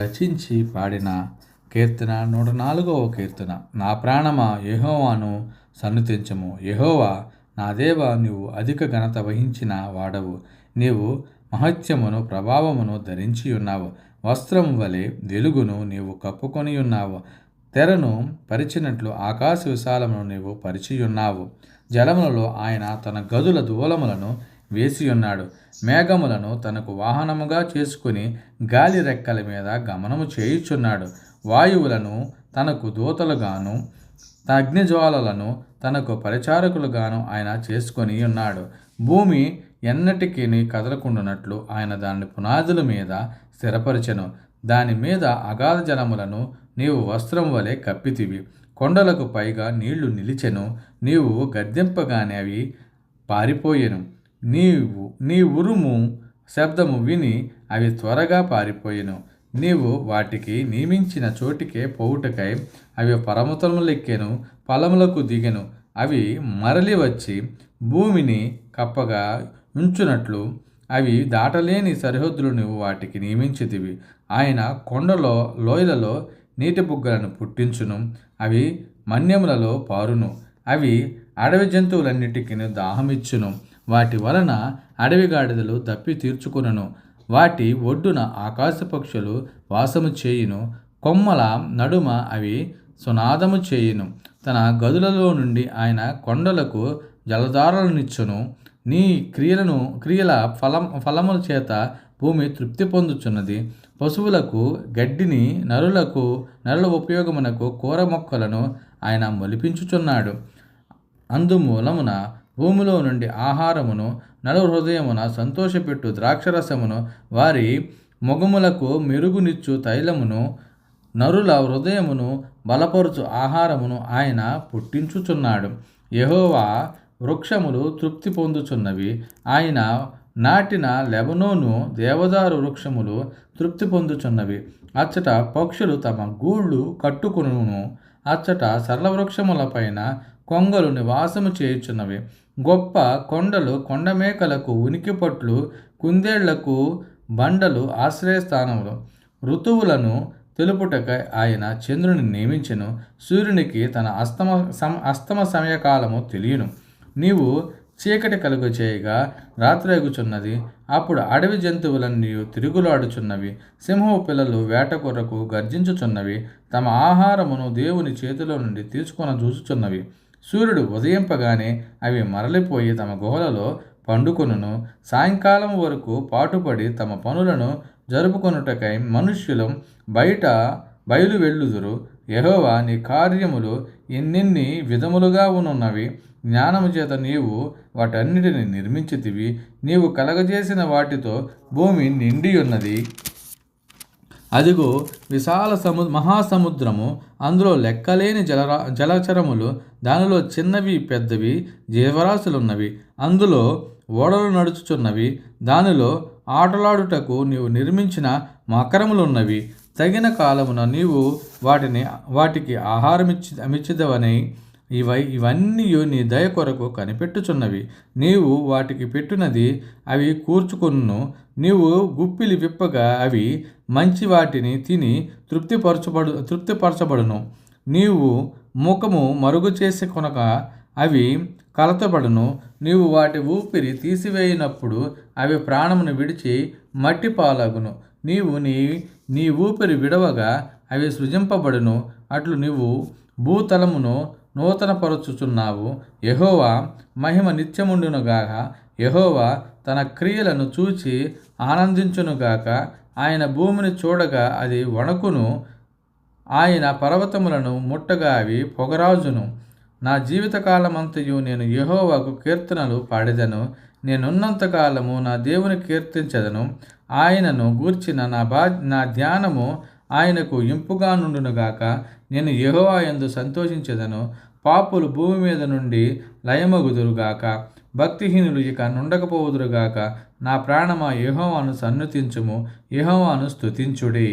రచించి పాడిన కీర్తన 104వ కీర్తన. నా ప్రాణమా యెహోవాను సన్నుతించుము. యెహోవా నా దేవా, నీవు అధిక ఘనత వహించిన వాడవు. నీవు మహత్యమును ప్రభావమును ధరించి ఉన్నావు. వస్త్రం వలె వెలుగును నీవు కప్పుకొని ఉన్నావు. తెరను పరిచినట్లు ఆకాశ విశాలమును నీవు పరిచియున్నావు. జలములలో ఆయన తన గదుల దూలములను వేసియున్నాడు. మేఘములను తనకు వాహనముగా చేసుకుని గాలి రెక్కల మీద గమనము చేయుచున్నాడు. వాయువులను తనకు దూతలుగాను అగ్నిజ్వాలలను తనకు పరిచారకులుగాను ఆయన చేసుకొని ఉన్నాడు. భూమి ఎన్నటికీ కదలకుండునట్లు ఆయన దాని పునాదుల మీద స్థిరపరచెను. దాని మీద అగాధ జలములను నీవు వస్త్రం వలె కప్పితివి. కొండలకు పైగా నీళ్లు నిలిచెను. నీవు గద్దింపగానే అవి పారిపోయెను. నీ ఉరుము శబ్దము విని అవి త్వరగా పారిపోయెను. నీవు వాటికి నియమించిన చోటికే పోవుటకై అవి పర్వతములెక్కెను, పొలములకు దిగెను. అవి మరలి వచ్చి భూమిని కప్పగా ఉంచునట్లు అవి దాటలేని సరిహద్దులు నువ్వు వాటికి నియమించితివి. ఆయన కొండలో లోయలలో నీటి బుగ్గలను పుట్టించును. అవి మన్యములలో పారును. అవి అడవి జంతువులన్నిటికీ దాహమిచ్చును. వాటి వలన అడవి గాడిదలు దప్పి తీర్చుకును. వాటి ఒడ్డున ఆకాశ పక్షులు వాసము చేయును. కొమ్మల నడుమ అవి సునాదము చేయును. తన గదులలో నుండి ఆయన కొండలకు జలధారలనిచ్చును. నీ క్రియల ఫలముల చేత భూమి తృప్తి పొందుచున్నది. పశువులకు గడ్డిని, నరుల ఉపయోగమునకు కూర మొక్కలను ఆయన మొలిపించుచున్నాడు. అందుమూలమున భూమిలో నుండి ఆహారమును, నరు హృదయమున సంతోషపెట్టు ద్రాక్షరసమును, వారి మొగములకు మెరుగునిచ్చు తైలమును, నరుల హృదయమును బలపరుచు ఆహారమును ఆయన పుట్టించుచున్నాడు. యెహోవా వృక్షములు తృప్తి పొందుచున్నవి. ఆయన నాటిన లెబనోను దేవదారు వృక్షములు తృప్తి పొందుచున్నవి. అచ్చట పక్షులు తమ గూళ్ళు కట్టుకును. అచ్చట సరళవృక్షముల పైన కొంగలు నివాసము చేయుచున్నవి. గొప్ప కొండలు కొండమేకలకు ఉనికిపట్లు, కుందేళ్లకు బండలు ఆశ్రయస్థానములు. ఋతువులను తెలుపుటకై ఆయన చంద్రుని నియమించెను. సూర్యునికి తన అస్తమ సమయకాలము తెలియను. నీవు చీకటి కలుగు చేయగా రాత్రి అగుచున్నది. అప్పుడు అడవి జంతువులన్నీ తిరుగులాడుచున్నవి. సింహపు పిల్లలు వేట కొరకు గర్జించుచున్నవి. తమ ఆహారమును దేవుని చేతిలో నుండి తీసుకొని చూచుచున్నవి. సూర్యుడు ఉదయింపగానే అవి మరలిపోయి తమ గుహలలో పండుకొనును. సాయంకాలం వరకు పాటుపడి తమ పనులను జరుపుకొనుటకై మనుష్యులు బయలు వెళ్ళుదురు. యెహోవా, నీ కార్యములు ఎన్నెన్ని విధములుగా ఉన్నవి. జ్ఞానము చేత నీవు వాటన్నిటిని నిర్మించితివి. నీవు కలగజేసిన వాటితో భూమి నిండి ఉన్నది. అదిగో విశాల మహాసముద్రము, అందులో లెక్కలేని జలచరములు, దానిలో చిన్నవి పెద్దవి జీవరాశులున్నవి. అందులో ఓడలు నడుచుచున్నవి. దానిలో ఆటలాడుటకు నీవు నిర్మించిన మకరములున్నవి. తగిన కాలమున నీవు వాటికి ఆహారమిచ్చిదవని ఇవన్నీ నీ దయ కొరకు కనిపెట్టుచున్నవి. నీవు వాటికి పెట్టినది అవి కూర్చుకొను. నీవు గుప్పిలి విప్పగా అవి మంచి వాటిని తిని తృప్తిపరచబడును. నీవు ముఖము మరుగు చేసి కొనక అవి కలతపడును. నీవు వాటి ఊపిరి తీసివేయినప్పుడు అవి ప్రాణమును విడిచి మట్టి పాలగును. నీవు నీ ఊపిరి విడవగా అవి సృజింపబడును. అట్లు నీవు భూతలమును నూతనపరచుచున్నావు. యెహోవా మహిమ నిత్యముండునుగాక. యెహోవా తన క్రియలను చూచి ఆనందించునుగాక. ఆయన భూమిని చూడగా అది వణకును. ఆయన పర్వతములను ముట్టగా అవి పొగరాజును. నా జీవితకాలమంతయు నేను యెహోవాకు కీర్తనలు పాడెదను. నేనున్నంతకాలము నా దేవుని కీర్తించెదను. ఆయనను గూర్చిన నా ధ్యానము ఆయనకు ఇంపుగా నుండునుగాక. నేను యెహోవా యందు సంతోషించెదను. పాపులు భూమి మీద నుండి లయమగుదురుగాక. భక్తిహీనులు ఇక నుండకపోవుదురుగాక. నా ప్రాణమా యెహోవాను సన్నుతించుము. యెహోవాను స్తుతించుడి.